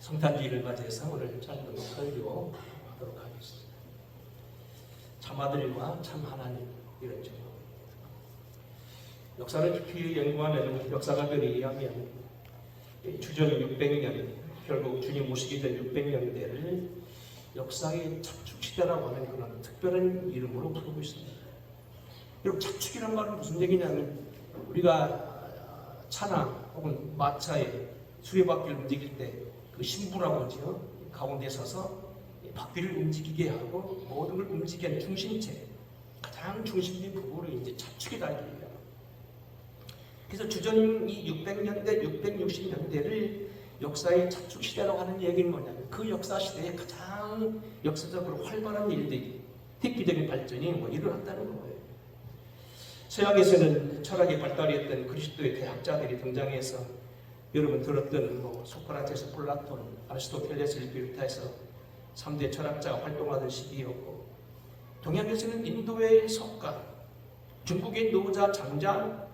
성탄주의를 맞이해서 오늘 짧은 설교 하도록 하겠습니다. 참아들과 참 하나님, 이런 제목. 역사를 깊이 연구하는 역사가들에 의하면 주전 600년, 결국 주님 오시기 전 600년대를 역사의 자축시대라고 하는 그런 특별한 이름으로 부르고 있습니다. 여러분, 자축이란 말은 무슨 얘기냐면 우리가 차나 혹은 마차에 수레바퀴를 움직일 때 그 신부라고 하죠. 가운데 서서 바퀴를 움직이게 하고 모든 걸 움직이게 하는 중심체, 가장 중심적인 부분을 이제 자축이다 얘기해요. 그래서 주전 이 600년대, 660년대를 역사의 자축 시대라고 하는 얘기는 뭐냐면 그 역사 시대에 가장 역사적으로 활발한 일들이, 획기적인 발전이 일어났다는 거예요. 서양에서는 철학의 발달이었던 그리스도의 대학자들이 등장해서 여러분 들었던 소크라테스, 플라톤, 아리스토텔레스를 비롯해서 3대 철학자가 활동하던 시기였고, 동양에서는 인도의 석가, 중국의 노자, 장자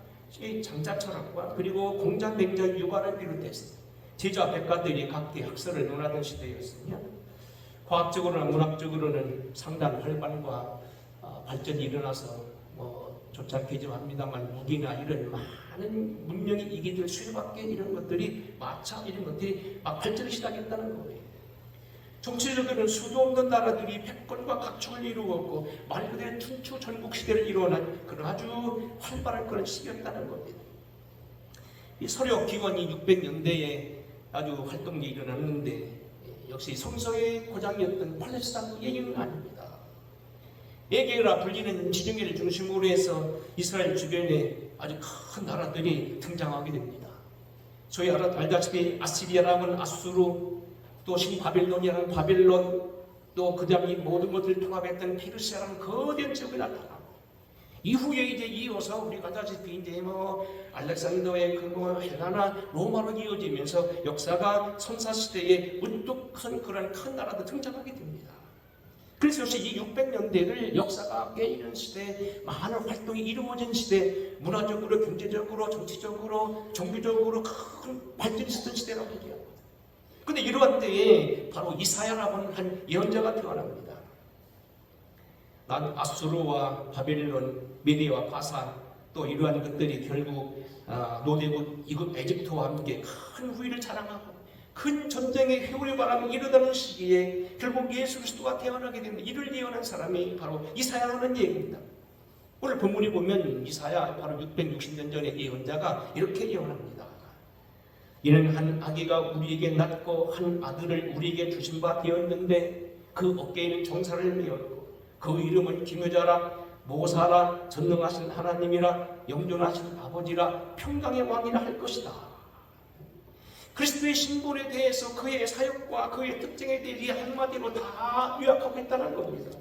철학과 그리고 공자, 맹자, 유가를 비롯해서 제자, 백가들이 각기 학설을 논하던 시대였으며, 과학적으로나 문학적으로는 상당한 활발과 발전이 일어나서 조차기좀 합니다만 무기나 이런 많은 문명의 이기들, 수레바퀴 이런 것들이, 마차 이런 것들이 막 발전을 시작했다는 거예요. 정치적으로는 수도 없는 나라들이 패권과 각축을 이루었고 말 그대로 춘추 전국 시대를 이루어낸 그런 아주 활발한 그런 시기였다는 겁니다. 이 서력 기원이 600년대에 아주 활동이 일어났는데 역시 성서의 고장이었던 팔레스타인 얘기는 아닙니다. 에게라 불리는 지중해를 중심으로 해서 이스라엘 주변에 아주 큰 나라들이 등장하게 됩니다. 소위 알다시피 아시리아라는 아수르, 또 신바빌론이라는 바빌론, 또 그 다음에 이 모든 것들을 통합했던 페르시아라는 거대한 지역이 나타나고, 이후에 이제 이어서 우리가 알다시피 이제 알렉산더의 헬라나 로마로 이어지면서 역사가 선사시대에 문득 그런 큰 나라도 등장하게 됩니다. 그래서 역시 이 600년대를 역사가 깨이는 시대, 많은 활동이 이루어진 시대, 문화적으로, 경제적으로, 정치적으로, 종교적으로 큰 발전이 있었던 시대라고 얘기합니다. 그런데 이러한 때에 바로 이사야라고 하는 한 예언자가 태어납니다. 난 아수르와 바벨론, 메디와 바산, 또 이러한 것들이 결국 노대국 이국 에집트와 함께 큰 후위를 자랑하고 큰 전쟁의 회오리 바람이 일어나는 시기에 결국 예수 그리스도가 태어나게 됩니다. 이를 예언한 사람이 바로 이사야라는 얘기입니다. 오늘 본문에 보면 이사야 바로 660년 전의 예언자가 이렇게 예언합니다. 이는 한 아기가 우리에게 낳고 한 아들을 우리에게 주신 바 되었는데 그 어깨에는 정사를 메었고 그 이름은 기묘자라, 모사라, 전능하신 하나님이라, 영존하신 아버지라, 평강의 왕이라 할 것이다. 그리스도의 신분에 대해서 그의 사역과 그의 특징에 대해 한마디로 다 요약하고 있다는 겁니다.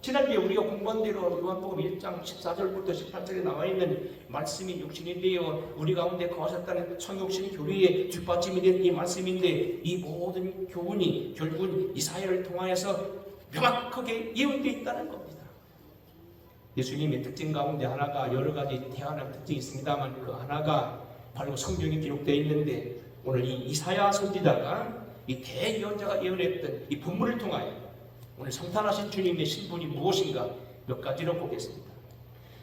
지난주에 우리가 공부한 대로 요한복음 1장 14절부터 18절에 나와 있는 말씀이 육신이 되어 우리 가운데 거하셨다는 성육신 교리의 뒷받침이 된 이 말씀인데, 이 모든 교훈이 결국은 이사야를 통하여서 명확하게 예언되어 있다는 겁니다. 예수님의 특징 가운데 하나가, 여러 가지 태어난 특징이 있습니다만 그 하나가 바로 성경에 기록되어 있는데, 오늘 이 이사야 선지자가 이 대예언자가 예언했던 이 본문을 통하여 오늘 성탄하신 주님의 신분이 무엇인가 몇 가지로 보겠습니다.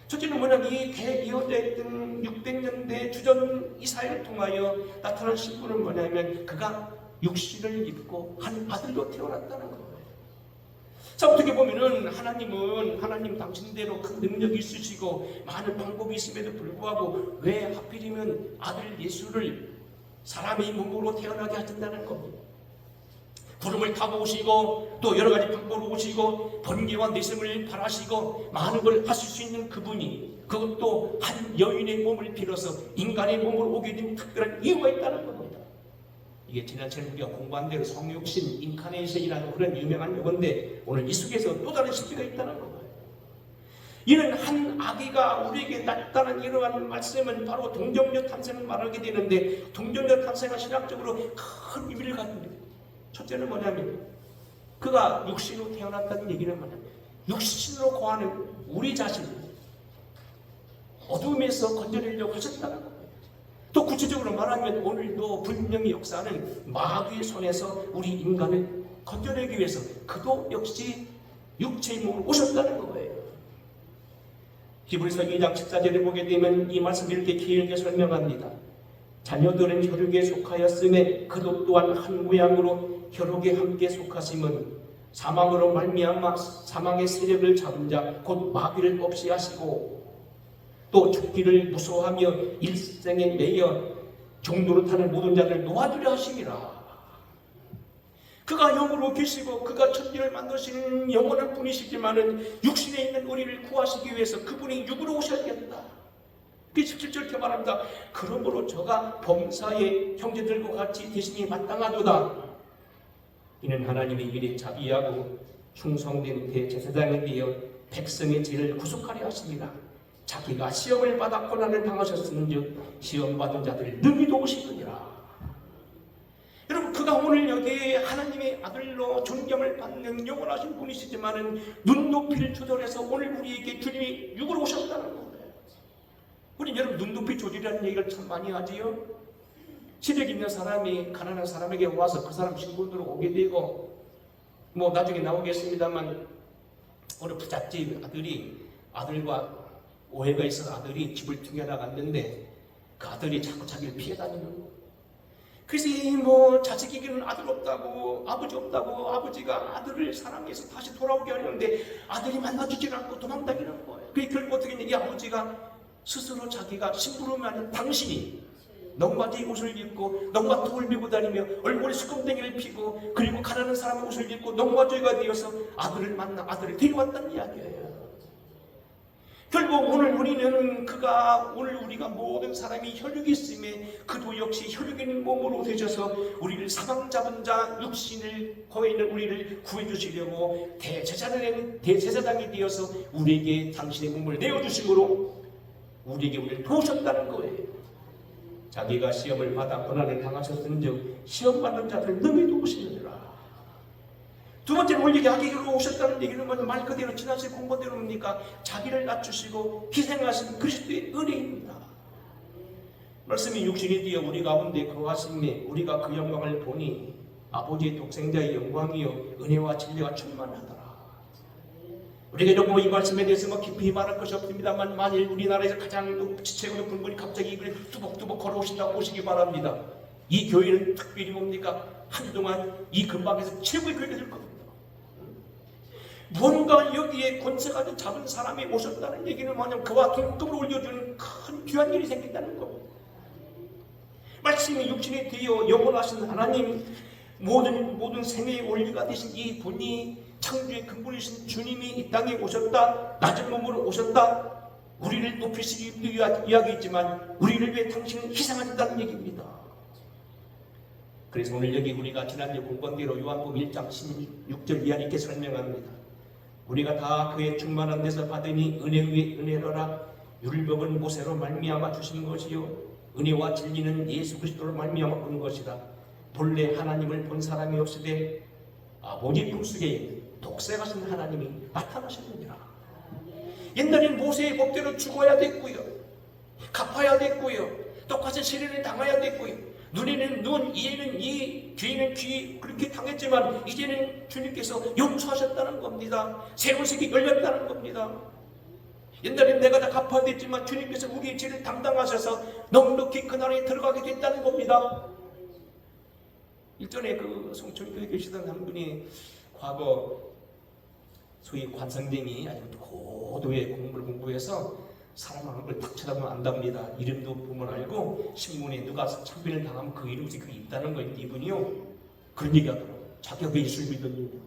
첫째는 뭐냐면 이 대예언자였던 600년대 주전 이사야를 통하여 나타난 신분은 뭐냐면 그가 육신을 입고 한 아들로 태어났다는 거예요. 자, 어떻게 보면은 하나님 당신대로 큰 능력이 있으시고 많은 방법이 있음에도 불구하고 왜 하필이면 아들 예수를 사람의 몸으로 태어나게 하신다는 겁니다. 구름을 타고 오시고 또 여러 가지 방법으로 오시고 번개와 내성을 바라시고 많은 걸 하실 수 있는 그분이, 그것도 한 여인의 몸을 빌어서 인간의 몸으로 오게 된 특별한 이유가 있다는 겁니다. 이게 지난주에 우리가 공부한 대로 성육신, 인카네이션이라는 그런 유명한 용어인데 오늘 이 속에서 또 다른 실체가 있다는 거예요. 이는 한 아기가 우리에게 낳았다는 이러한 말씀은 바로 동정녀 탄생을 말하게 되는데, 동정녀 탄생은 신학적으로 큰 의미를 갖습니다. 첫째는 뭐냐면 그가 육신으로 태어났다는 얘기는 뭐냐면 육신으로 거하는 우리 자신을 어둠에서 건져내려고 하셨다는 겁니다. 또 구체적으로 말하면 오늘도 분명히 역사는 마귀의 손에서 우리 인간을 건져내기 위해서 그도 역시 육체의 몸으로 오셨다는 거예요. 히브리서 2장 14절에 보게 되면 이 말씀을 이렇게 길게 설명합니다. 자녀들은 혈육에 속하였음에 그도 또한 한 모양으로 혈육에 함께 속하심은 사망으로 말미암아 사망의 세력을 잡은 자 곧 마귀를 없이 하시고 또 죽기를 무서워하며 일생에 매여 종도로 타는 모든 자를 놓아주려 하심이라. 그가 영으로 계시고 그가 천지를 만드시는 영원한 분이시지만은 육신에 있는 우리를 구하시기 위해서 그분이 육으로 오셔야겠다. 그 17절 이렇게 말합니다. 그러므로 저가 범사의 형제들과 같이 대신이 마땅하도다. 이는 하나님의 일에 자비하고 충성된 대제사장에 되어 백성의 죄를 구속하려 하십니다. 자기가 시험을 받아 고난을 당하셨은즉 시험받은 자들을 능히 도우시느니라. 여러분, 그가 오늘 여기에 하나님의 아들로 존경을 받는 영원하신 분이시지만은 눈높이를 조절해서 오늘 우리에게 주님이 육으로 오셨다는 거예요. 우리 여러분 눈높이 조절이라는 얘기를 참 많이 하지요. 시력 있는 사람이 가난한 사람에게 와서 그 사람 신분으로 오게 되고, 뭐 나중에 나오겠습니다만 어느 부잣집 아들과 오해가 있어서 아들이 집을 튕겨나갔는데 그 아들이 자꾸 자기를 피해 다니는 거예요. 그래서 뭐 자식에게는 아들 없다고, 아버지 없다고, 아버지가 아들을 사랑해서 다시 돌아오게 하려는데 아들이 만나주지 않고 도망다니는 거예요. 그게 결국 어떻게 했냐, 이 아버지가 스스로 자기가 심부름하는 당신이 농마지 옷을 입고 농마통을 메고 다니며 얼굴에 수검댕이를 피고 그리고 가난한 사람의 옷을 입고 농마주가 되어서 아들을 만나 아들을 데려왔다는 이야기예요. 결국 오늘 우리는 오늘 우리가 모든 사람이 혈육이 있음에 그도 역시 혈육 있는 몸으로 되셔서 우리를 사망 잡은 자 육신을 거에 있는 우리를 구해주시려고 대제사장이 되어서 우리에게 당신의 몸을 내어주심으로 우리에게 우리를 도우셨다는 거예요. 자기가 시험을 받아 고난을 당하셨은즉 시험받는 자들을 능히 도우시느니라. 두 번째는 오늘 여기 아기로 오셨다는 얘기는 말 그대로 지난주에 공부대로 뭡니까? 자기를 낮추시고 희생하신 그리스도의 은혜입니다. 말씀이 육신이 되어 우리 가운데 거하심에 우리가 그 영광을 보니 아버지의 독생자의 영광이요 은혜와 진리가 충만하더라. 우리가 이런 이 말씀에 대해서 깊이 말할 것이 없습니다만 만일 우리나라에서 가장 지체고 높은 분이 갑자기 이걸 뚜벅뚜벅 걸어오신다고 보시기 바랍니다. 이 교회는 특별히 뭡니까? 한동안 이 근방에서 최고의 교회가 될 겁니다. 뭔가 여기에 권세가 잡은 사람이 오셨다는 얘기는 뭐냐면 그와 동급을 올려주는 큰 귀한 일이 생긴다는 겁니다. 말씀이 육신이 되어 영원하신 하나님, 모든 생애의 원리가 되신 이 분이 창조의 근본이신 주님이 이 땅에 오셨다. 낮은 몸으로 오셨다. 우리를 높이시기 위한 이야기이지만 우리를 위해 당신은 희생하셨다는 얘기입니다. 그래서 오늘 여기 우리가 지난주에 공부한 대로 요한복음 1장 16절 이하 이렇게 설명합니다. 우리가 다 그의 충만한 데서 받으니 은혜 위에 은혜로라. 율법은 모세로 말미암아 주신 것이요 은혜와 진리는 예수 그리스도로 말미암아 온 것이다. 본래 하나님을 본 사람이 없으되 아버지 품속에 독생하신 하나님이 나타나셨느니라. 옛날엔 모세의 법대로 죽어야 됐고요, 갚아야 됐고요, 똑같이 세례를 당해야 됐고요, 눈에는 눈, 이에는 이, 귀에는 귀 그렇게 당했지만 이제는 주님께서 용서하셨다는 겁니다. 새로운 세계 열렸다는 겁니다. 옛날엔 내가 다 갚아야 됐지만 주님께서 우리의 죄를 담당하셔서 넉넉히 그 나라에 들어가게 됐다는 겁니다. 일전에 그 송천교에 계시던 한 분이 과거 소위 관상쟁이 아주 고도의 공부를 공부해서 사람 얼굴 탁 쳐다보면 안답니다. 이름도 보면 알고 신문에 누가 참변을 당하면 그 이름이 그게 있다는 거예요. 이분이요 그런 얘기하더라고요. 자기가 그 예수를 믿었는데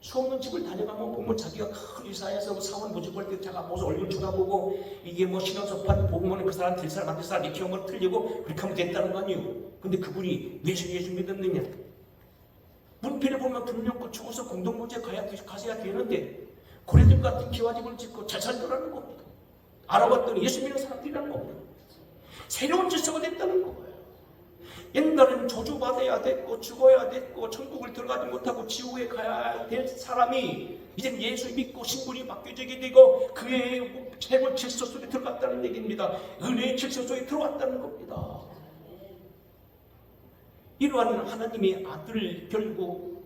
수없는 집을 다녀가면 보면 자기가 큰 의사에서 사원 모집할 때 자가 모습 얼굴 쳐다보고 이게 뭐 신앙서판 보면 그 사람 될 사람 안 될 사람 이렇게 하면 틀리고 그렇게 하면 됐다는 거 아니에요. 근데 그분이 왜 예수 믿었느냐? 문패를 보면 분명코 죽어서 공동묘지에 가셔야 되는데 고래들 같은 기와집을 짓고 잘 살더라는 겁니다. 알아봤더니 예수 믿는 사람들이라는 겁니다. 새로운 질서가 됐다는 거예요. 옛날에는 저주받아야 때가 됐고 죽어야 됐고 천국을 들어가지 못하고 지옥에 가야 될 사람이 이제 예수 믿고 신분이 바뀌어지게 되고 그의 최고 질서 속에 들어갔다는 얘기입니다. 은혜의 질서 속에 들어왔다는 겁니다. 이러한 하나님의 아들, 결국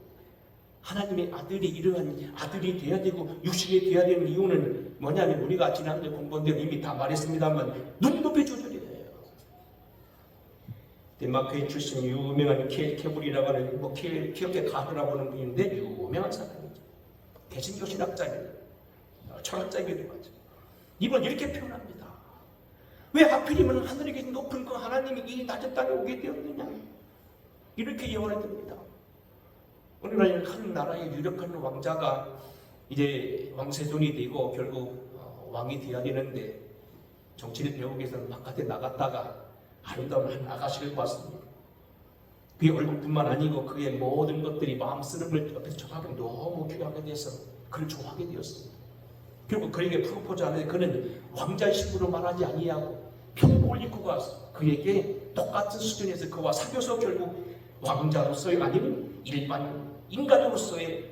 하나님의 아들이 이러한 아들이 돼야 되고 육신이 돼야 되는 이유는 뭐냐면 우리가 지난주에 공부한 대로 이미 다 말했습니다만 눈높이 조절이에요. 덴마크에 출신 유명한 케불이라고 하는 기억의 가드라고 하는 분인데 유명한 사람이죠. 개신교 신학자입니다. 철학자이기도 하죠. 이번 이렇게 표현합니다. 왜 하필이면 하늘에 계신 높은 그 하나님이 이 낮은 땅에 오게 되었느냐? 이렇게 예언을 듭니다. 오늘날 한 나라의 유력한 왕자가 이제 왕세존이 되고 결국 왕이 되어야 되는데 정치를 배우기 위해서는 바깥에 나갔다가 아름다운 한 아가씨를 봤습니다. 그의 얼굴뿐만 아니고 그의 모든 것들이 마음 쓰는 걸 옆에서 좋아하기 너무 귀하게 돼서 그를 좋아하게 되었습니다. 결국 그에게 프로포즈하는데 그는 왕자의 신분으로 말하지 아니하고 평복을 입고 가서 그에게 똑같은 수준에서 그와 사귀어서 결국 왕자로서의 아니면 일반 인간으로서의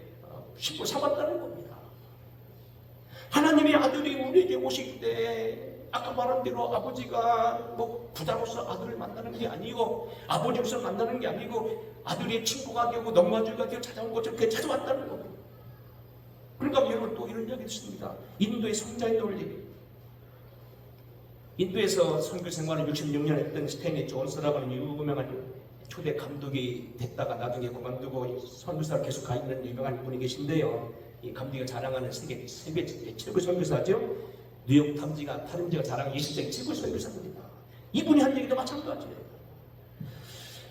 신분을 삼았다는 겁니다. 하나님의 아들이 우리에게 오실 때 아까 말한 대로 아버지가 뭐 부자로서 아들을 만나는 게 아니고 아버지로서 만나는 게 아니고 아들의 친구가 되고 넉마주가 되어 찾아온 것처럼 그렇게 찾아왔다는 겁니다. 그러니까 여러분 또 이런 이야기 있습니다. 인도의 성자의 논리. 인도에서 선교 생활을 66년 했던 스탠리 존스라고 하는 유명한 초대 감독이 됐다가 나중에 그만두고 선교사를 계속 가 있는 유명한 분이 계신데요. 이 감독이 자랑하는 세계 최고 선교사죠. 뉴욕 타임즈가 자랑하는 20세기 최고 선교사입니다. 이분이 한 얘기도 마찬가지예요.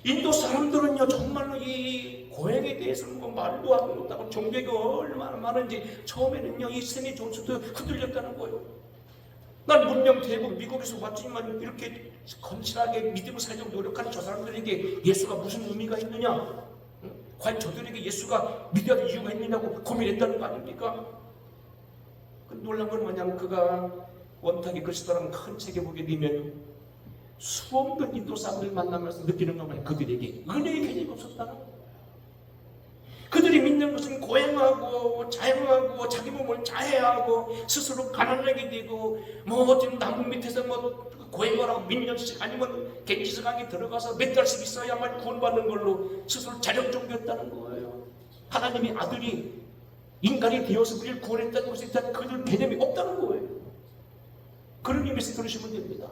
인도 사람들은요 정말로 이 고행에 대해서는 뭐 말도 하고 못하고 종교가 얼마나 많은지 처음에는요 이 스탠리 존스도 흔들렸다는 거예요. 난 문명 대부분 미국에서 왔지만 이렇게 건실하게 믿음을 살려고 노력하는 저 사람들에게 예수가 무슨 의미가 있느냐? 과연 저들에게 예수가 믿어야 될 이유가 있느냐고 고민했다는 거 아닙니까? 놀란 건 뭐냐면 그가 원탁이 글쓰더라는 큰 책에 보게 되면 수없는 인도 사람들 만나면서 느끼는 것만 그들에게 은혜의 개념이 없었다는 거예요. 그들이 믿는 것은 고행하고 자행하고 자기 몸을 자해하고 스스로 가난하게 되고 뭐 지금 나무 밑에서 뭐 고행을 하고 몇 년씩 아니면 갱지스강에 들어가서 몇 달씩 있어야만 구원받는 걸로 스스로 자력종교였다는 거예요. 하나님의 아들이 인간이 되어서 우리를 구원했다는 것에 일단 그들 개념이 없다는 거예요. 그런 의미에서 들으시면 됩니다.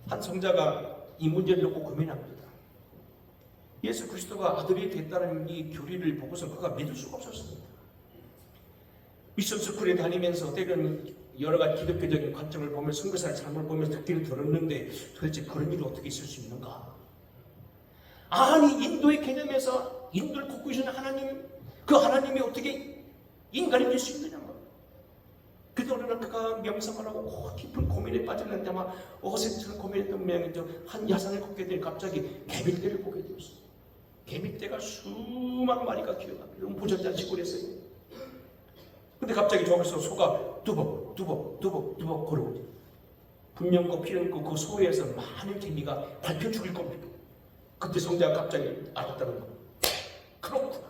한 성자가 이 문제를 놓고 고민합니다. 예수 그리스도가 아들이 됐다는 이 교리를 보고서 그가 믿을 수가 없었습니다. 미션 스쿨에 다니면서 때로는 여러 가지 기독교적인 관점을 보면서 선교사의 삶을 보면서 듣기를 들었는데 도대체 그런 일이 어떻게 있을 수 있는가? 아니 인도의 개념에서 인도를 걷고 계시는 하나님, 그 하나님이 어떻게 인간이 될 수 있느냐? 그래서 어느 날 그가 명상을 하고 깊은 고민에 빠졌는데 아마 어색한 고민했던 모양이죠. 한 야산을 걷게 되니 갑자기 개밀대를 보게 되었어요. 개밀대가 수만 마리가 기어갑니다. 보셨다는 시골에서요. 근데 갑자기 저기서 소가 두벅 걸어오죠. 분명 걷히는 그 소에서 많은 개미가 밟혀 죽일 겁니다. 그때 성자가 갑자기 알았다는 거. 그렇구나.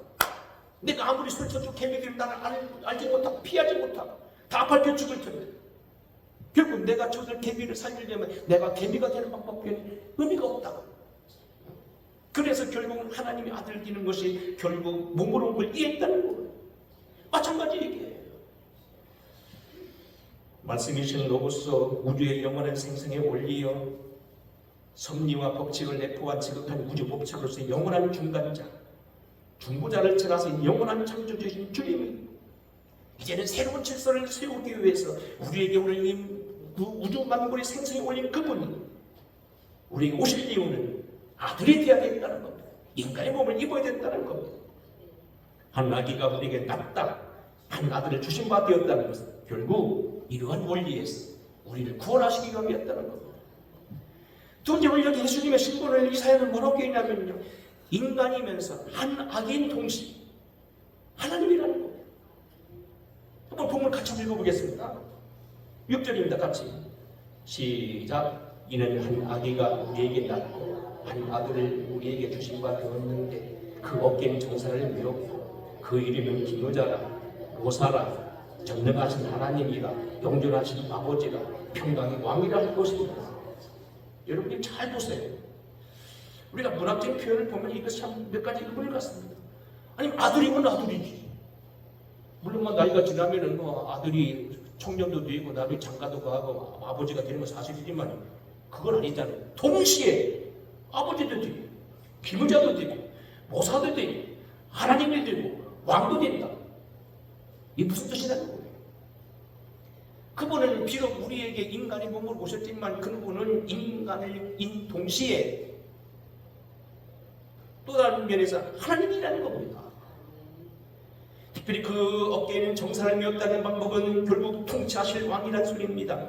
내가 아무리 소리쳐도 개미들은 나를 알지 못하고 피하지 못하고 다 밟혀 죽을 텐데 결국 내가 저들 개미를 살리려면 내가 개미가 되는 방법에는 의미가 없다. 그래서 결국 하나님의 아들을 되는 것이 결국 몸으로 온 걸 이해했다는 거예요. 마찬가지 얘기예요. 말씀이신 로고스 우주의 영원한 생성에 올리어 섭리와 법칙을 내포한 지극한 우주 법칙으로서의 영원한 중간자 중보자를 지나서 영원한 창조주신 주님이 이제는 새로운 질서를 세우기 위해서 우리에게 오늘 이 우주 만물의 생성에 올린 그분이 우리에게 오실 이유는 아들이 되어야 된다는 겁니다. 인간의 몸을 입어야 된다는 겁니다. 한 아기가 우리에게 낳다 한 아들을 주신 바 되었다는 것은 결국 이러한 원리에서 우리를 구원하시기 위함이었다는 겁니다. 두 번째 여기 예수님의 신분을 이 사연은 뭐라고 얘기하냐면요, 인간이면서 한 아기인 동시에 하나님이라는 겁니다. 한번 본문 같이 한번 읽어보겠습니다. 6절입니다. 같이 시작. 이는 한 아기가 우리에게 낳고 한 아들을 우리에게 주신 바 되었는데 그 어깨는 정사를 메었고 그 이름은 기도자라, 모사라, 전능하신 하나님이라, 영존하신 아버지라, 평강의 왕이라 할 것입니다. 여러분이 잘 보세요. 우리가 문학적인 표현을 보면 이것이 참 몇 가지 의문을 갖습니다. 아니면 아들이면 아들이지. 물론 뭐 나이가 지나면은 뭐 아들이 청년도 되고 나중에 장가도 가고 아버지가 되는 건 사실이지만 그건 아니잖아요. 동시에 아버지도 되고 기무자도 되고 모사도 되고 하나님이 되고 왕도 된다. 이게 무슨 뜻이라는 거예요? 그분은 비록 우리에게 인간의 몸으로 오셨지만 그분은 인간인 동시에 또 다른 면에서 하나님이라는 겁니다. 특별히 그 어깨에는 정사를 메었다는 방법은 결국 통치하실 왕이라는 소리입니다.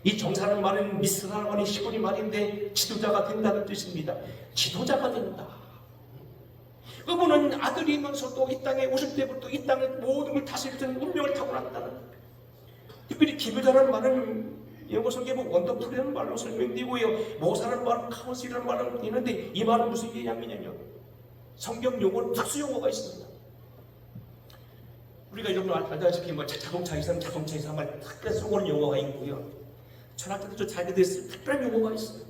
이 정사라는 말은 미스라라고 하는 시골이 말인데 지도자가 된다는 뜻입니다. 지도자가 된다. 그분은 아들이면서도 이 땅에 오실 때부터 이 땅의 모든 걸 다스리던 운명을 타고났다는 거예요. 특별히 기부자라는 말은 영어 성경에 원더풀이라는 말로 설명되고요. 모사라는 말은 카운슬이라는 말은 있는데 이 말은 무슨 얘기냐면요. 성경 용어는 특수 용어가 있습니다. 우리가 여러분 알다시피 뭐 자동차 이사는 자동차 이사만 특별히 쓰는 용어가 있고요. 철학자들도 자기들 쓰는 특별한 용어가 있어요.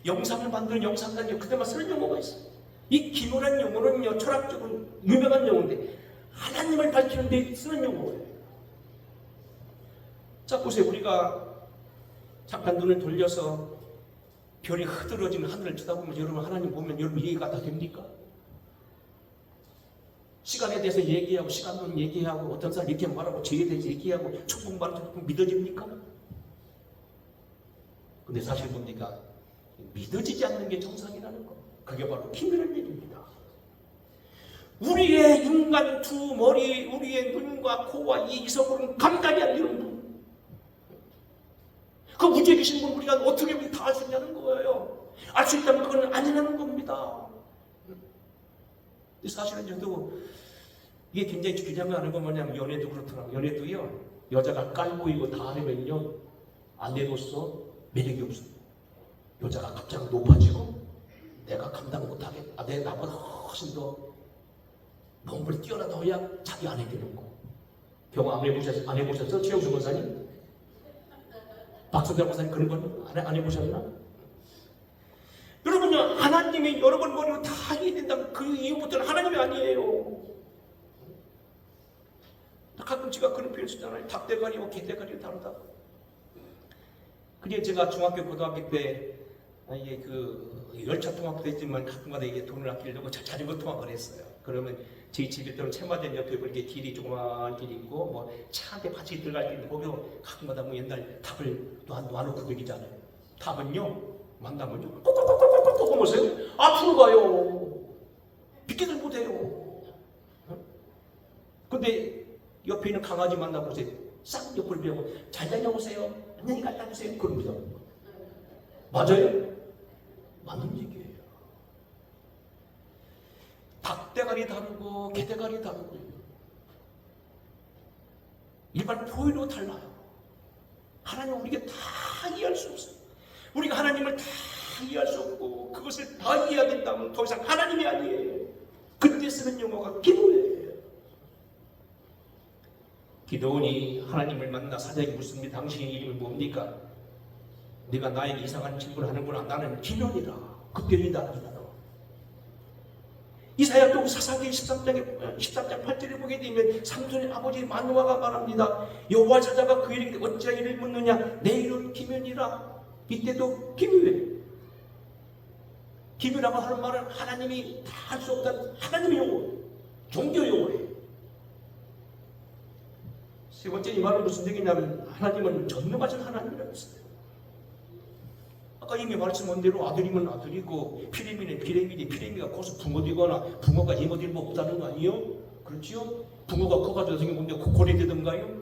영상을 만드는 영상가는 그때만 쓰는 용어가 있어요. 이 기도라는 용어는요, 철학적으로 유명한 용어인데 하나님을 밝히는 데 쓰는 용어예요. 자, 보세요. 우리가 잠깐 눈을 돌려서 별이 흐드러지는 하늘을 쳐다보면 여러분 하나님 보면 여러분 이해가 다 됩니까? 시간에 대해서 얘기하고 시간론 얘기하고 어떤 사람 이렇게 말하고 죄에 대해서 얘기하고 천국 말하고 믿어집니까? 근데 사실 뭡니까? 믿어지지 않는 게 정상이라는 거. 그게 바로 기묘한 얘기입니다. 우리의 인간 두 머리, 우리의 눈과 코와 이 이성으로는 감당이 안 되는 분. 그 우주에 계신 분 우리가 어떻게 다 알 수 있냐는 거예요. 알 수 있다면 그건 아니라는 겁니다. 사실은 저도 이게 굉장히 중요한 거 아는 건 뭐냐면 연애도 그렇더라고요. 연애도요. 여자가 깔보이고 다 하면요. 아내로서 매력이 없어요. 여자가 갑자기 높아지고 내가 감당 못하게 내 나보다 훨씬 더 몸을 뛰어나더야 자기 아내 되는 거. 경험 안 해보셨어? 최영수 권사님? 박성달 권사님 그런 건 안 해보셨나? 여러분요, 하나님이 여러분 머리로 다 이해된다면 그 이후부터는 하나님이 아니에요. 가끔 제가 그런 표현 쓰잖아요. 닭대가리와 개대가리가 다르다. 그게 제가 중학교, 고등학교 때 이게 그 열차 통학도 했지만 가끔가다 이게 돈을 아끼려고 자전거 통학을 했어요. 그러면 저희 집에 때는 채마된 옆에 이렇게 길이 조그만 길이 있고 뭐 차 한 대 같이 들어갈 때 있는데 거기 가끔가다 뭐 옛날 탑을 놔놓고 그러잖아요. 탑은요 만나면요 꼭꼭꼭꼭꼭 보세요. 앞으로 가요. 비키들 못해요. 근데 옆에 있는 강아지 만나보세요. 싹 옆을 비우고 잘 다녀오세요. 안녕히 갔다 오세요. 그럽니다. 맞아요? 맞는 얘기예요. 닭대가리 다르고 개대가리 다르고 일반 표현도 달라요. 하나님은 우리가 다 이해할 수 없어요. 우리가 하나님을 다 이해할 수 없고 그것을 다 이해해야 된다면 더 이상 하나님이 아니에요. 그때 쓰는 용어가 기도예요. 기도원이 하나님을 만나 사자에게 묻습니다. 당신의 이름은 뭡니까? 네가 나에게 이상한 질문을 하는구나. 나는 기도원이라. 그때 이단이다. 이사야 또 사사기 13장 8절에 보게 되면 삼손의 아버지 마누아가 말합니다. 여호와 찾아가 그에게 어찌하여 이를 묻느냐. 내 이름 기면이라. 이때도 기묘해요. 기묘라고 하는 말은 하나님이 다 할 수 없다는 하나님의 용어예요. 종교 용어예요. 세 번째 이 말은 무슨 얘기냐면 하나님은 전능하신 하나님이라고 했어요. 아까 이미 말씀한 대로 아들이면 아들이고 피레미는 피레미니 피레미가 커서 붕어 되거나 붕어가 잉어 될 법 없다는 거 아니에요? 그렇지요? 붕어가 커가지고 생긴 건데 고리 되던가요?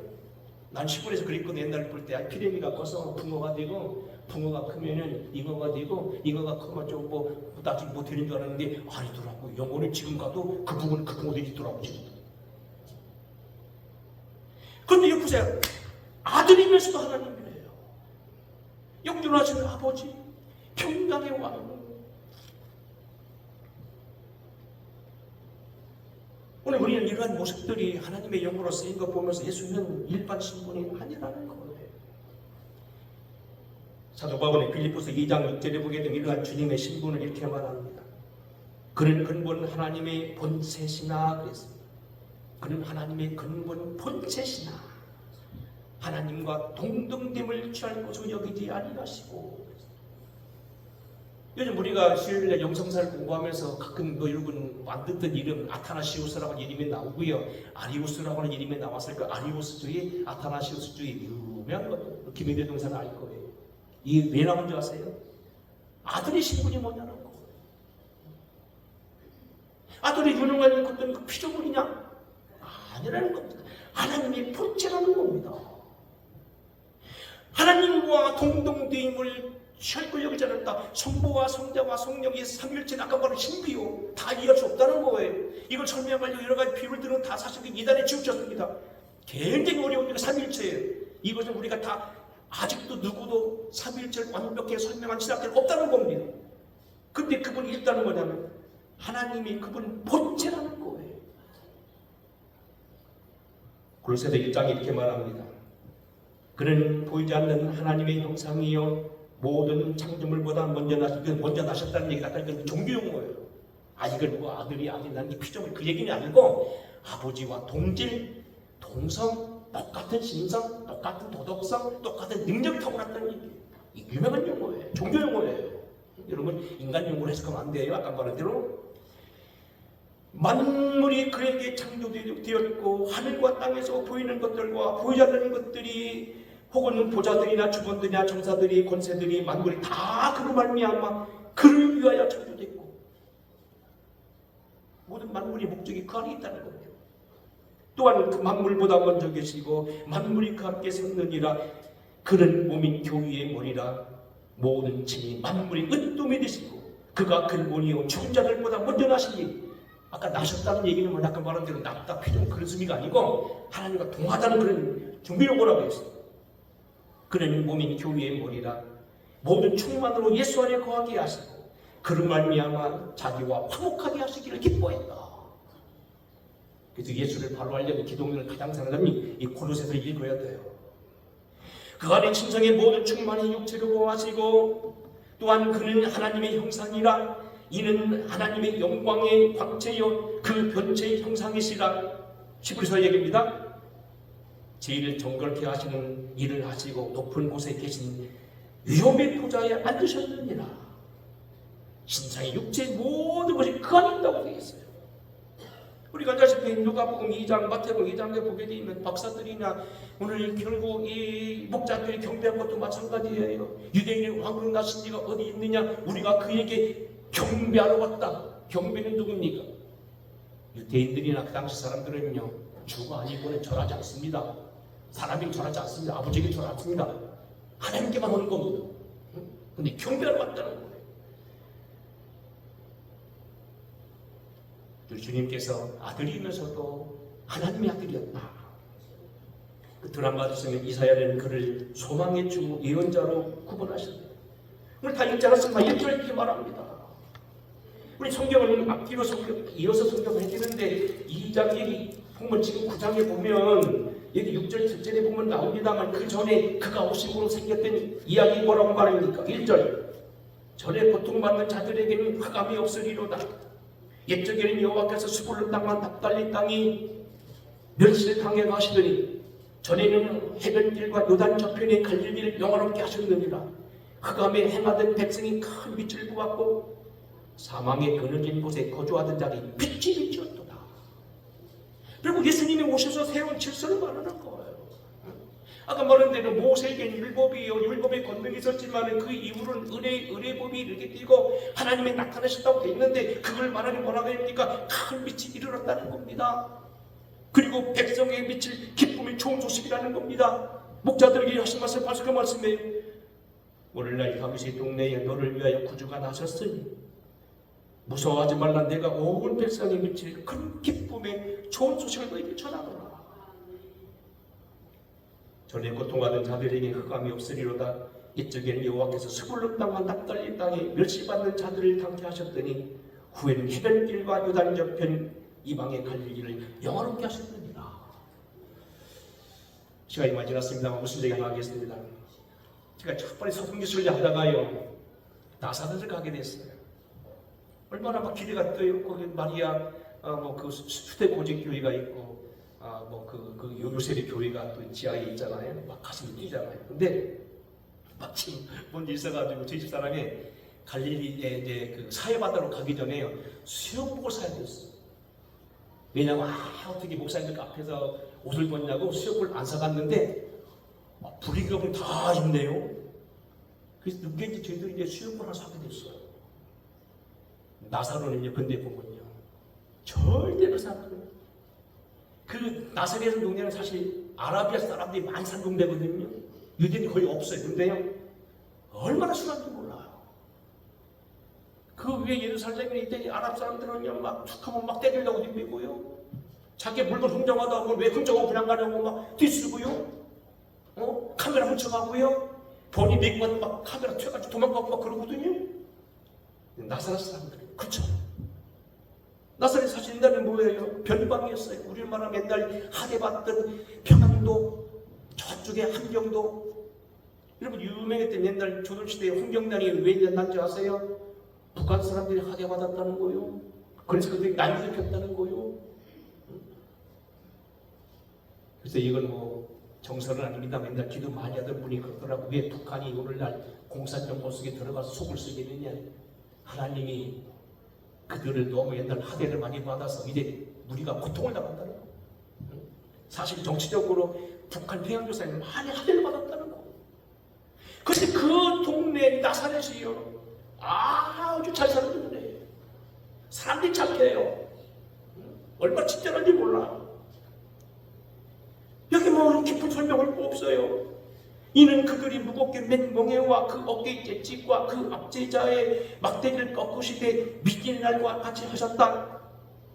난 시골에서 그랬거든. 옛날에 볼 때 피레미가 커서 붕어가 되고 붕어가 크면은 잉어가 되고 잉어가 크면 좀 뭐 나중에 뭐 되는 줄 알았는데 아니더라고. 영혼은 지금 가도 그 붕어들이 있더라고 지금. 그런데 여기 보세요. 아들이면서도 하나님이래요. 영존하시는 아버지, 평강의 왕, 여러분, 우리는 이러한 모습들이 하나님의 영으로 쓰인 거 보면서 예수는 일반 신분이 아니라는 거예요. 사도 바울이 빌립보서 2장 6절에 보게 되면 이러한 주님의 신분을 이렇게 말합니다. 그는 근본 하나님의 본체시나 그랬습니다. 그는 하나님의 근본 본체시나 하나님과 동등됨을 취할 것으로 여기지 아니하시고. 요즘 우리가 수요일에 영성사를 공부하면서 가끔 여러분 만듣던 이름 아타나시우스라고 하는 이름이 나오고요, 아리우스라고 하는 이름이 나왔을 거예요. 아리우스주의, 아타나시우스주의, 유명한 것도 김영대 동사는 알 거예요. 이게 왜 나온 줄 아세요? 아들의 신분이 뭐냐는 거. 아들이 유능한 것들은 그 피조물이냐? 아니라는 겁니다. 하나님의 본체라는 겁니다. 하나님과 동등됨을 취할 걸 여기지 않았다. 성부와 성자와 성령이 삼위일체는 아까 말한 신비요, 다 이해할 수 없다는 거예요. 이걸 설명하려고 여러 가지 비율들은 다 사실 이단에 치우쳤습니다. 굉장히 어려운 게 삼위일체예요. 이것은 우리가 다 아직도 누구도 삼위일체를 완벽하게 설명한 신학자가 없다는 겁니다. 근데 그분이 있다는 거냐면 하나님이 그분 본체라는 거예요. 골로새서 1장에 이렇게 말합니다. 그는 보이지 않는 하나님의 형상이요 모든 창조물보다 먼저 나셨다는 얘기가 아까 그 종교용어예요. 이건 뭐 아들이 아니라는 게 피조물 그 얘기는 아니고 아버지와 동질, 동성, 똑같은 신성, 똑같은 도덕성, 똑같은 능력이 타고났다는 얘기. 유명한 용어예요. 종교 용어예요. 여러분 인간 용어로 해석하면 안 돼요. 아까 말한 대로 만물이 그에게 창조되었고 하늘과 땅에서 보이는 것들과 보이지 않는 것들이 혹은 보좌들이나 주권들이나 정사들이 권세들이 만물이 다 그로 말미암아 그를 위하여 창조됐고 모든 만물의 목적이 그 안에 있다는 겁니다. 또한 그 만물보다 먼저 계시고 만물이 그 함께 섰느니라. 그는 몸인 교회의 머리라. 모든 층이 만물이 으뜸이 되시고 그가 근본이요 죽은 자들보다 먼저 나시니. 아까 나셨다는 얘기는 뭐 아까 말한 대로 낫다 피좀 그런 의미가 아니고 하나님과 동하다는 그런 준비용어라고 했어요. 그는 몸인 교회의 머리라. 모든 충만으로 예수 안에 거하게 하시고 그로 말미암아 자기와 화목하게 하시기를 기뻐했다. 그래서 예수를 바로 알려면 기독교를 가장 잘하는 이 골로새서 읽어야 돼요. 그 안에 신성의 모든 충만이 육체로 거하시고 또한 그는 하나님의 형상이라. 이는 하나님의 영광의 광채여 그 변체의 형상이시라. 히브리서 얘기입니다. 제일 정결케 하시는 일을 하시고 높은 곳에 계신 위엄의 보좌에 앉으셨느니라. 신상의 육체의 모든 것이 그 안에 있다고 되어 있어요. 우리가 알다시피 누가복음 2장, 마태복음 2장에 보게 되면 박사들이나 오늘 결국 이 목자들이 경배한 것도 마찬가지예요. 유대인의 왕으로 나신 이가 어디 있느냐? 우리가 그에게 경배하러 왔다. 경배는 누굽니까? 유대인들이나 그 당시 사람들은요, 주가 아니고는 절하지 않습니다. 사람이 절하지 않습니다. 아버지에게 절하지 않습니다. 하나님께만 오는 겁니다. 근데 경배하러 왔다는 거예요. 우리 주님께서 아들이면서도 하나님의 아들이었다. 그 드라마 중에 이사야는 그를 소망의 주 예언자로 구분하셨다. 오늘 다 읽지 않았으면 이렇게 이렇게 말합니다. 우리 성경은 앞뒤로 이어서 성경을 해주는데 2장 얘기 보면 지금 9장에 보면 여기 6절 7절에 보면 나옵니다만 그 전에 그가 오심으로 생겼던 이야기 뭐라고 말합니까? 1절 전에 고통받는 자들에게는 흑암이 없으리로다. 옛적에는 여호와께서 수불른 땅과 납달리 땅이 멸시를 당해 가시더니 전에는 해변길과 요단 저편의 갈릴리를 영화롭게 하셨느니라. 흑암에 행하던 백성이 큰 빛을 보았고 사망의 그늘진 곳에 거주하던 자들이 빛이 비추었도다. 그리고 예수님이 오셔서 새로운 질서를 말하는 거예요. 아까 말한 대로 모세에게는 율법이요, 율법의 권능이 있었지만 그 이후로는 은혜법이 이렇게 띄고 하나님이 나타나셨다고 되어 있는데 그걸 말하니 뭐라고 합니까? 큰 빛이 이르렀다는 겁니다. 그리고 백성의 빛을 기쁨이 좋은 소식이라는 겁니다. 목자들에게 하신 말씀 바로 그 말씀이에요. 오늘날 다윗의 동네에 너를 위하여 구주가 나섰으니 무서워하지 말라. 내가 온 백성의 빛을 큰 기쁨의 좋은 소식을 너희에게 전하노라. 전에 고통하던 자들에게 흑암이 없으리로다. 이쪽에는 여호와께서 스불른 땅과 납달리 땅에 멸시받는 자들을 당케 하셨더니 후에는 해변길과 요단 저편 이방의 갈릴리를 영화롭게 하셨느니라. 시간이 많이 지났습니다만 무슨 얘기 하나 하겠습니다. 제가 첫 번에 서성기술을 하다가요 나사렛을 가게 됐어요. 얼마나 막 기대가 떠요. 거기 마리아 그 수대 고직 교회가 있고 그 요셉의 교회가 또 지하에 있잖아요. 막 가슴이 뛰잖아요. 근데 마침 뭔 일 있어가지고 저희 집 사람이 갈릴리에 이제 그 사회바다로 가기 전에 수영복을 사야 됐어요. 왜냐면 어떻게 목사님들 앞에서 옷을 벗냐고 수영복을 안 사갔는데 불이익을 다 있네요. 그래서 늦게 이제 저희들이 이제 수영복을 하나 사게 됐어요. 나사로는요, 근데 보면요, 절대 그 사람들은 그 나사렛 동네는 사실 아라비아 사람들이 많이 산 동네거든요. 유대인이 거의 없어요. 근데요, 얼마나 순한지 몰라요. 그 위에 예루살렘에 이제 아랍 사람들은요, 막 툭하면 막 때리려고 덤비고요. 자기 물건 흥정하다 보면 왜 흥정하고 그냥 가냐고 막 뒤쓰고요. 카메라 훔쳐가고요. 본인 내고 막 카메라 튀어가지고 도망가고 막 그러거든요. 나사렛 사람들 그렇죠. 나사렛 사실 옛날에 뭐예요? 변방이었어요. 우리 말하면 옛날 하대받던 평안도 저쪽에 함경도. 여러분 유명했던 옛날 조선시대에 홍경단이 왜 났는지 아세요? 북한 사람들이 하대받았다는 거예요. 그래서 그들이 난리를 폈다는 거예요. 그래서 이건 뭐 정설은 아닙니다. 맨날 기도 많이 하던 분이 그러더라고. 왜 북한이 오늘날 공산정권 속에 들어가서 속을 쓰겠느냐. 하나님이 그들을 너무 옛날 하대를 많이 받아서 이제 우리가 고통을 당한다는 거. 사실 정치적으로 북한 평양조사에 많이 하대를 받았다는 거. 그런데 그 동네 나사렛이요, 아주 잘 사는 동네예요. 사람들이 착해요. 얼마나 친절한지 몰라. 여기 뭐 깊은 설명할 거 없어요. 이는 그들이 무겁게 맨 멍에와 그 어깨의 채찍과 그 압제자의 막대기를 꺾으시되 미끼의 날과 같이 하셨다.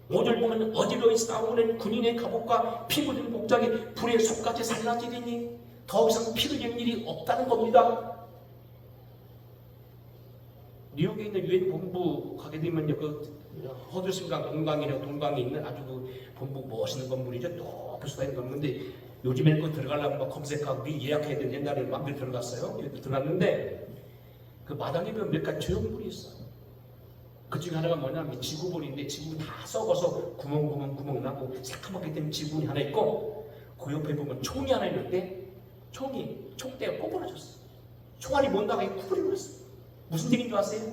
5절 보면 어지러이 싸우는 군인의 갑옷과 피 묻은 복장이 불의 속같이 살라지리니 더 이상 피 흘릴 일이 없다는 겁니다. 뉴욕에 있는 유엔 본부 가게 되면요, 그 허드슨강 동강이 있는 아주 그 본부 멋있는 건물이죠. 높이 쏟아있는 건물인데 요즘에는 그 들어가려면 막 검색하고 미리 예약해야 되는 옛날에는 맘대로 들어갔어요. 들어갔는데 그 마당에 보면 몇 가지 조형물이 있어요. 그 중에 하나가 뭐냐면 지구본인데 지구본이 다 썩어서 구멍 나고 새까맣게 된 지구본이 하나 있고 그 옆에 보면 총이 하나 있는데 총대가 꼬부라졌어. 총알이 뭔가가 구부리고 있어. 무슨 얘기인 줄 아세요?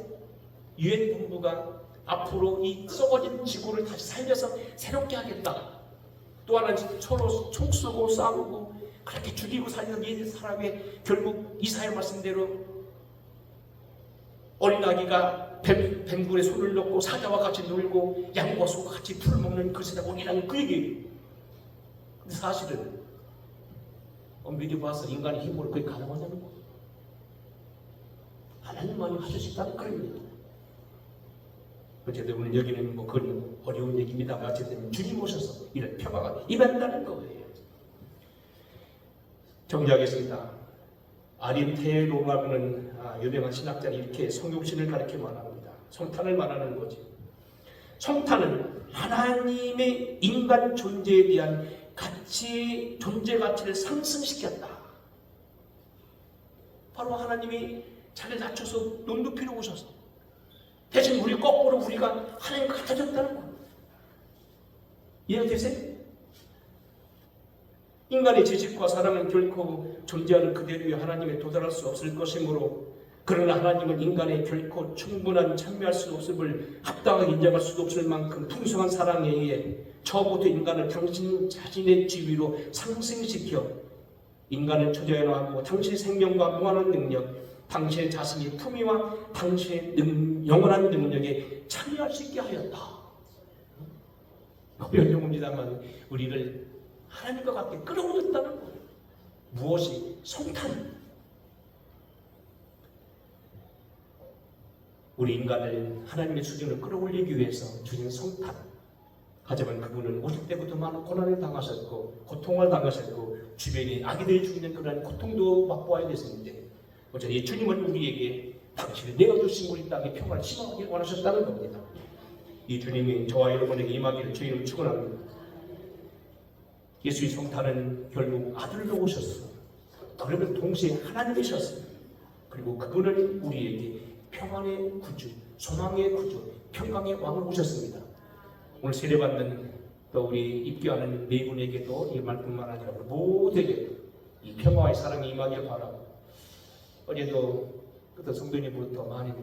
유엔 본부가 앞으로 이 썩어진 지구를 다시 살려서 새롭게 하겠다. 또 하나는 서로 총 쏘고 싸우고 그렇게 죽이고 살리는 이 사람이 결국 이사야 말씀대로 어린아기가 뱀굴에 손을 넣고 사자와 같이 놀고 양과 소가 같이 풀을 먹는 그 세상 오리라는 그 얘기예요. 근데 사실은 미리 봐서 인간의 힘으로 그게 가능하냐는 거예요. 하나님만이 하실 수 있다는 그런 얘기입니다. 어쨌든 오늘 여기는 뭐 그건 어려운 얘기입니다만 어쨌든 주님 오셔서 이런 평화가 임한다는 거예요. 정리하겠습니다. 아린테로라는 유명한 신학자는 이렇게 성경신을 가르쳐 말합니다. 성탄을 말하는 거지. 성탄은 하나님의 인간 존재에 대한 존재 가치를 상승시켰다. 바로 하나님이 자기를 낮춰서 높이로 오셔서 대신 우리 거꾸로 우리가 하나님과 같아졌다는 거예요. 이해되세요? 인간의 지식과 사랑은 결코 존재하는 그대로의 하나님에 도달할 수 없을 것이므로 그러나 하나님은 인간의 결코 충분한 참여할 수 없음을 합당하게 인정할 수도 없을 만큼 풍성한 사랑에 의해 처음부터 인간을 당신 자신의 지위로 상승시켜 인간을 초자연화하고 당신의 생명과 무한한 능력, 당신의 자신의 품위와 당신의 영원한 능력에 참여할 수 있게 하였다. 어려운 용어입니다만 우리를 하나님과 같게 끌어올렸다는 거예요. 무엇이? 성탄. 우리 인간을 하나님의 수준으로 끌어올리기 위해서 주신 성탄. 하지만 그분은 오실 때부터 많은 고난을 당하셨고 고통을 당하셨고 주변에 아기들이 죽이는 그런 고통도 맛보아야 됐었는데 어차피 주님은 우리에게 당신이 내어주신 우리 땅에 평화를 심어가길 원하셨다는 겁니다. 이 주님이 저와 여러분에게 임하기를 주의 이름으로 축원합니다. 예수의 성탄은 결국 아들로 오셨어. 그러면 동시에 하나님이셨어요. 그리고 그분은 우리에게 평안의 구주, 소망의 구주, 평강의 왕을 오셨습니다. 오늘 세례받는 또 우리 입교하는 네 분에게도 이 말뿐만 아니라 모두에게 이 평화의 사랑이 임하길 바라고, 어제도 어떤 성도님부터 많이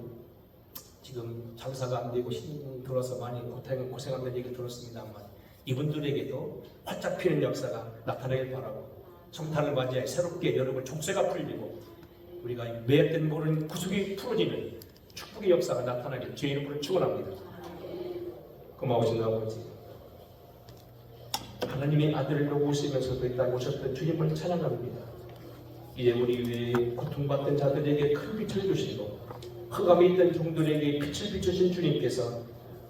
지금 장사가 안 되고 힘 들어서 많이 고생한다는 얘기를 들었습니다만, 이분들에게도 활짝 피는 역사가 나타나길 바라고, 성탄을 맞이해 새롭게 여러분 족쇄가 풀리고 우리가 매였던 모르는 구속이 풀어지는 축복의 역사가 나타나길 주의 이름으로 축원합니다. 고마우신 아버지, 하나님의 아들로 오시면서도 이 땅에 오셨던 주님을 찬양합니다. 이제 우리 위에 고통받던 자들에게 큰 빛을 주시고 흑암에 있던 종들에게 빛을 비추신 주님께서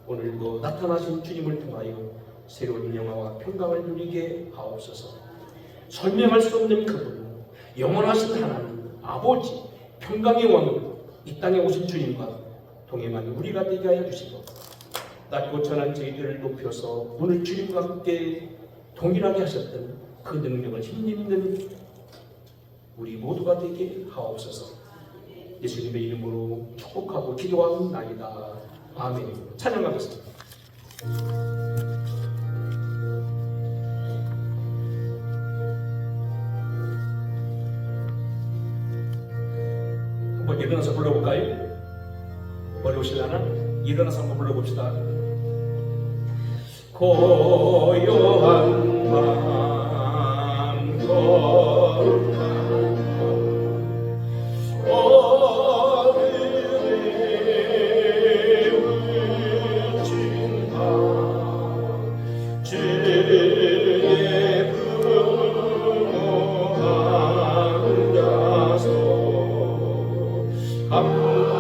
오늘도 나타나신 주님을 통하여 새로운 영화와 평강을 누리게 하옵소서. 설명할 수 없는 그분, 영원하신 하나님, 아버지, 평강의 왕으로 이 땅에 오신 주님과 동행한 우리가 되게 하여 주시고, 낮고 천한 저희들을 높여서 오늘 주님과 함께 동일하게 하셨던 그 능력을 힘입는 우리 모두가 되게 하옵소서. 예수님의 이름으로 축복하고 기도하옵나이다. 아멘. 찬양하겠습니다. 한번 일어나서 불러볼까요? 어려우시려나? 일어나서 한번 불러봅시다. 고요한 밤 어둠에 묻힌 밤 주의 부모 앉아서 감사드리노